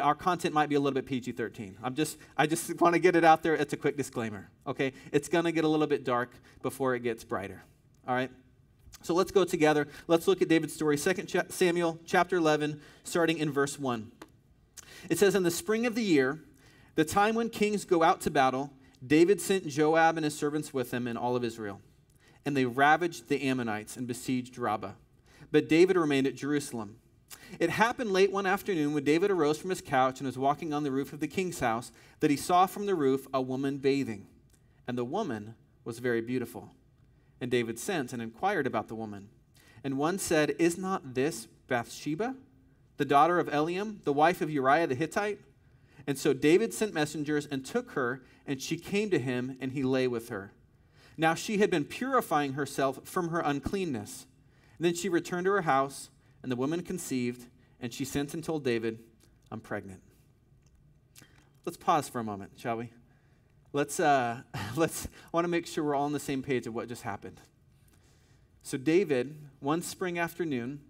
our content might be a little bit PG-13. I just want to get it out there. It's a quick disclaimer, okay? It's going to get a little bit dark before it gets brighter, all right? So let's go together. Let's look at David's story. 2 Samuel chapter 11, starting in verse 1. It says, in the spring of the year, the time when kings go out to battle, David sent Joab and his servants with him and all of Israel. And they ravaged the Ammonites and besieged Rabbah. But David remained at Jerusalem. It happened late one afternoon when David arose from his couch and was walking on the roof of the king's house that he saw from the roof a woman bathing. And the woman was very beautiful. And David sent and inquired about the woman. And one said, is not this Bathsheba, the daughter of Eliam, the wife of Uriah the Hittite? And so David sent messengers and took her, and she came to him, and he lay with her. Now she had been purifying herself from her uncleanness. And then she returned to her house, and the woman conceived, and she sent and told David, I'm pregnant. Let's pause for a moment, shall we? I want to make sure we're all on the same page of what just happened. So David, one spring afternoon,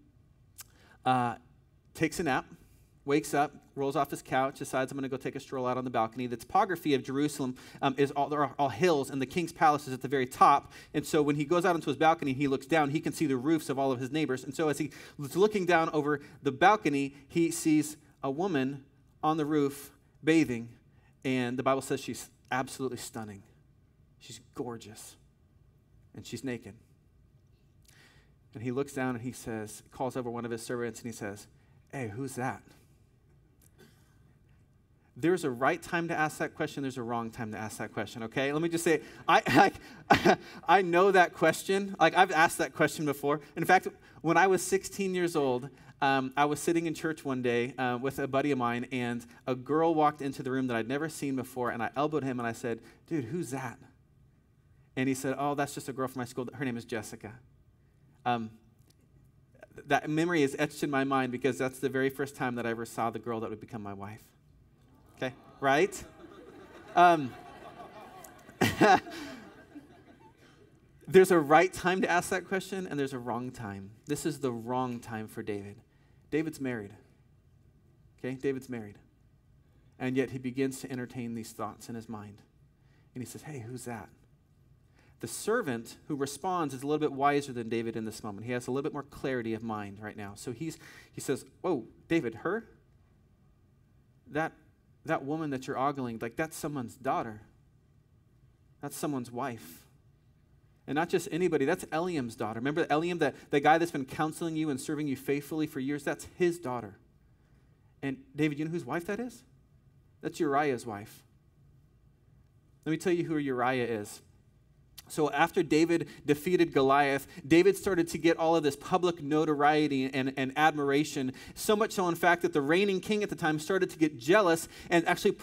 takes a nap, wakes up, rolls off his couch, decides I'm going to go take a stroll out on the balcony. The topography of Jerusalem there are all hills, and the king's palace is at the very top. And so when he goes out onto his balcony, he looks down, he can see the roofs of all of his neighbors. And so as he was looking down over the balcony, he sees a woman on the roof bathing, and the Bible says she's absolutely stunning. She's gorgeous, and she's naked. And he looks down and he says, calls over one of his servants, and he says, hey, who's that? There's a right time to ask that question. There's a wrong time to ask that question, okay? Let me just say, I know that question. Like, I've asked that question before. In fact, when I was 16 years old, I was sitting in church one day with a buddy of mine, and a girl walked into the room that I'd never seen before, and I elbowed him, and I said, dude, who's that? And he said, oh, that's just a girl from my school. Her name is Jessica. That memory is etched in my mind because that's the very first time that I ever saw the girl that would become my wife. Okay, right? There's a right time to ask that question, and there's a wrong time. This is the wrong time for David. David's married. Okay, David's married. And yet he begins to entertain these thoughts in his mind. And he says, hey, who's that? The servant who responds is a little bit wiser than David in this moment. He has a little bit more clarity of mind right now. So he says, whoa, David, her? That woman that you're ogling, like, that's someone's daughter. That's someone's wife. And not just anybody, that's Eliam's daughter. Remember Eliam, the guy that's been counseling you and serving you faithfully for years? That's his daughter. And David, you know whose wife that is? That's Uriah's wife. Let me tell you who Uriah is. So after David defeated Goliath, David started to get all of this public notoriety and admiration, so much so, in fact, that the reigning king at the time started to get jealous and actually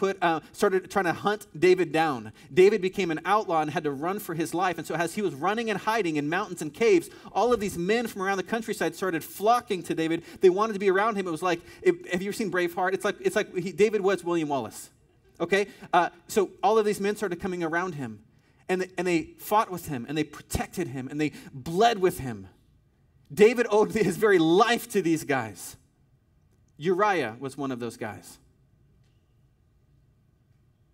started trying to hunt David down. David became an outlaw and had to run for his life. And so as he was running and hiding in mountains and caves, all of these men from around the countryside started flocking to David. They wanted to be around him. It was like, have you ever seen Braveheart? It's like David was William Wallace. Okay? So all of these men started coming around him. And they fought with him, and they protected him, and they bled with him. David owed his very life to these guys. Uriah was one of those guys.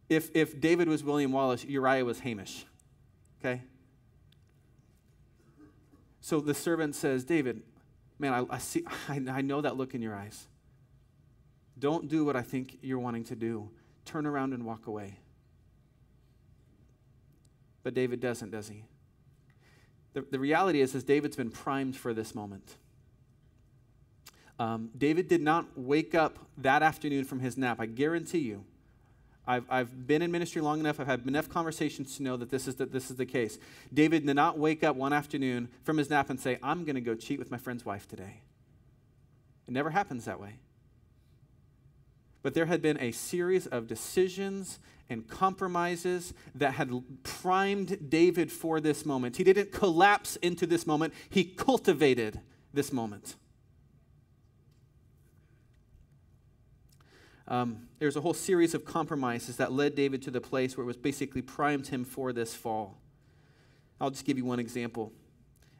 If David was William Wallace, Uriah was Hamish. Okay? So the servant says, David, man, I know that look in your eyes. Don't do what I think you're wanting to do. Turn around and walk away. But David doesn't, does he? The reality is David's been primed for this moment. David did not wake up that afternoon from his nap. I guarantee you. I've been in ministry long enough. I've had enough conversations to know that this is the case. David did not wake up one afternoon from his nap and say, I'm going to go cheat with my friend's wife today. It never happens that way. But there had been a series of decisions and compromises that had primed David for this moment. He didn't collapse into this moment. He cultivated this moment. There's a whole series of compromises that led David to the place where it was basically primed him for this fall. I'll just give you one example.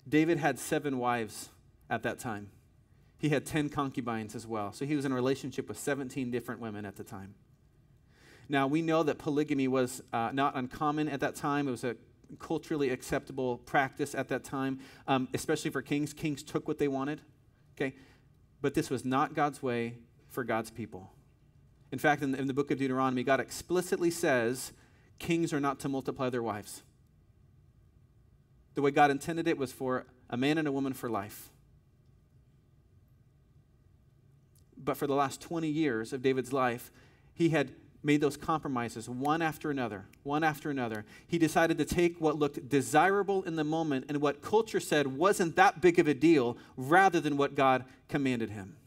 David had 7 wives at that time. he had 10 concubines as well. So he was in a relationship with 17 different women at the time. Now, we know that polygamy was not uncommon at that time. It was a culturally acceptable practice at that time, especially for kings. Kings took what they wanted, okay? But this was not God's way for God's people. In fact, in the book of Deuteronomy, God explicitly says kings are not to multiply their wives. The way God intended it was for a man and a woman for life. But for the last 20 years of David's life, he had made those compromises one after another, one after another. He decided to take what looked desirable in the moment and what culture said wasn't that big of a deal rather than what God commanded him.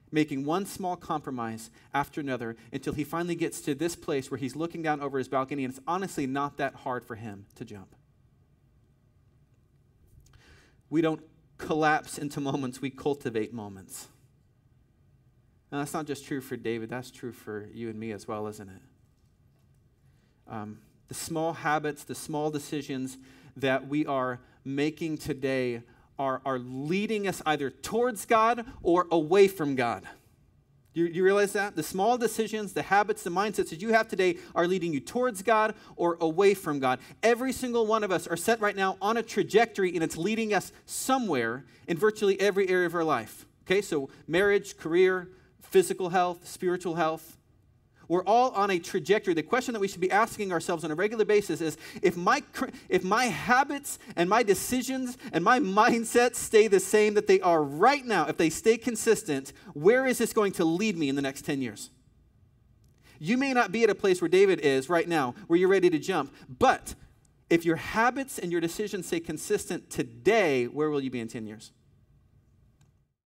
Making one small compromise after another until he finally gets to this place where he's looking down over his balcony, and it's honestly not that hard for him to jump. We don't collapse into moments, we cultivate moments. Now, that's not just true for David, that's true for you and me as well, isn't it? The small habits, the small decisions that we are making today are leading us either towards God or away from God. You realize that? The small decisions, the habits, the mindsets that you have today are leading you towards God or away from God. Every single one of us are set right now on a trajectory, and it's leading us somewhere in virtually every area of our life. Okay, so marriage, career, physical health, spiritual health. We're all on a trajectory. The question that we should be asking ourselves on a regular basis is, if my habits and my decisions and my mindsets stay the same that they are right now, if they stay consistent, where is this going to lead me in the next 10 years? You may not be at a place where David is right now, where you're ready to jump, but if your habits and your decisions stay consistent today, where will you be in 10 years?